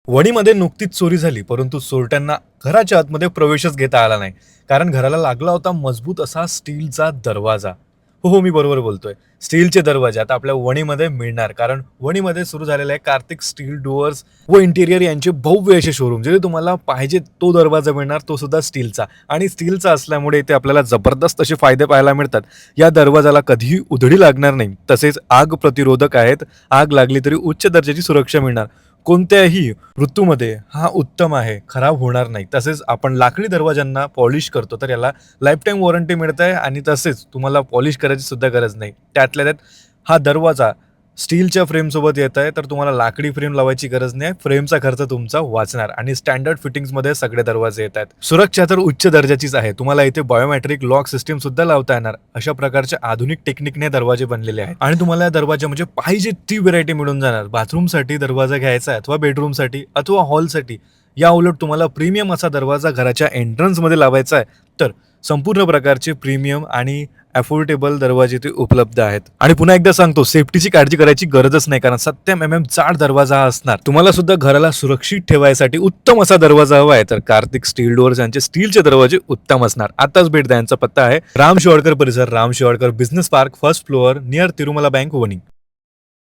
वणीमध्ये नुकतीच चोरी झाली, परंतु चोरट्यांना घराच्या आतमध्ये प्रवेशच घेता आला नाही. कारण घराला लागला होता मजबूत असा स्टीलचा दरवाजा. हो, मी बरोबर बोलतोय. स्टीलचे दरवाजे आता आपल्या वणीमध्ये मिळणार. कारण वणीमध्ये सुरू झालेले आहे कार्तिक स्टील डोअर्स व इंटिरियर यांचे भव्य असे शोरूम. जिथे तुम्हाला पाहिजे तो दरवाजा मिळणार, तो सुद्धा स्टीलचा. आणि स्टीलचा असल्यामुळे इथे आपल्याला जबरदस्त असे फायदे पाहायला मिळतात. या दरवाजाला कधीही उधळी लागणार नाही. तसेच आग प्रतिरोधक आहेत. आग लागली तरी उच्च दर्जाची सुरक्षा मिळणार. कोणत्याही ऋतूमध्ये हा उत्तम आहे, खराब होणार नाही. तसेच आपण लाकडी दरवाजांना पॉलिश करतो, तर याला लाईफटाईम वॉरंटी मिळत आहे आणि तसेच तुम्हाला पॉलिश करायची सुद्धा गरज नाही. त्यातल्या त्यात हा दरवाजा स्टीलच्या फ्रेमसोबत येत आहे, तर तुम्हाला लाकडी फ्रेम लावायची गरज नाही. फ्रेमचा खर्च तुमचा वाचणार आणि स्टँडर्ड फिटिंग्समध्ये सगळे दरवाजे येत आहेत. सुरक्षा तर उच्च दर्जाचीच आहे. तुम्हाला इथे बायोमेट्रिक लॉक सिस्टीम सुद्धा लावता येणार. अशा प्रकारच्या आधुनिक टेक्निकने दरवाजे बनलेले आहेत आणि तुम्हाला या दरवाजा म्हणजे पाहिजे ती व्हरायटी मिळून जाणार. बाथरूमसाठी दरवाजा घ्यायचा आहे अथवा बेडरूमसाठी अथवा हॉलसाठी. या उलट तुम्हाला प्रीमियम असा दरवाजा घराच्या एंट्रन्समध्ये लावायचा आहे, तर संपूर्ण प्रकारचे प्रीमियम आणि अफोर्डेबल दरवाजे ते उपलब्ध आहेत. आणि पुन्हा एकदा सांगतो, सेफ्टीची काळजी करायची गरजच नाही, कारण 70 mm जाड दरवाजा हा असणार. तुम्हाला सुद्धा घराला सुरक्षित ठेवायसाठी उत्तम असा दरवाजा हवा आहे, तर कार्तिक स्टील डोअर्स यांचे स्टीलचे दरवाजे उत्तम असणार. आताच भेट द्या. यांचा पत्ता आहे राम शिवाडकर परिसर, Ram Shivadkar business park, first floor, near Tirumala bank, Wani.